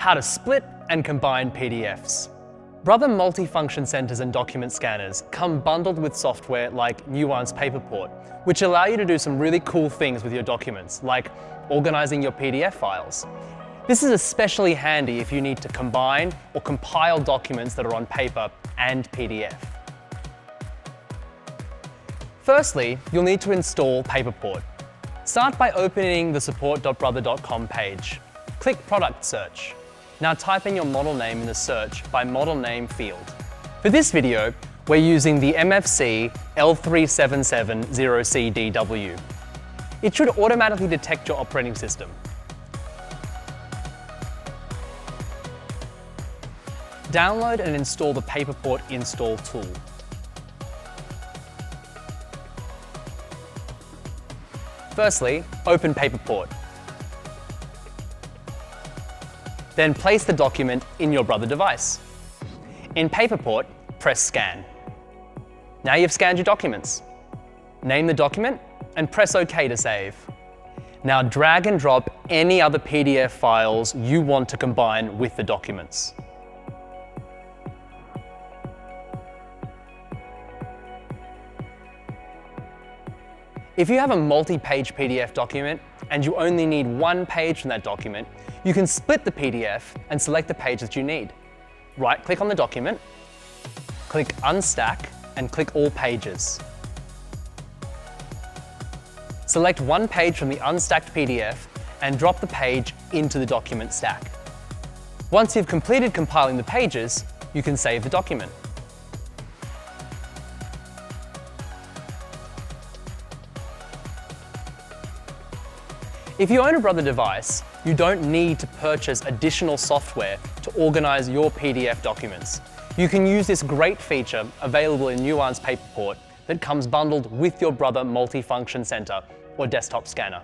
how to split and combine PDFs. Brother multifunction centers and document scanners come bundled with software like Nuance Paperport, which allow you to do some really cool things with your documents, like organizing your PDF files. This is especially handy if you need to combine or compile documents that are on paper and PDF. Firstly, you'll need to install Paperport. Start by opening the support.brother.com page. Click Product Search. Now type in your model name in the search by model name field. For this video, we're using the MFC L3770CDW. It should automatically detect your operating system. Download and install the Paperport install tool. Firstly, open Paperport. Then place the document in your Brother device. In Paperport, press Scan. Now you've scanned your documents. Name the document and press OK to save. Now drag and drop any other PDF files you want to combine with the documents. If you have a multi-page PDF document and you only need one page from that document, you can split the PDF and select the page that you need. Right-click on the document, click Unstack, and click All Pages. Select one page from the unstacked PDF and drop the page into the document stack. Once you've completed compiling the pages, you can save the document. If you own a Brother device, you don't need to purchase additional software to organize your PDF documents. You can use this great feature available in Nuance Paperport that comes bundled with your Brother multifunction center or desktop scanner.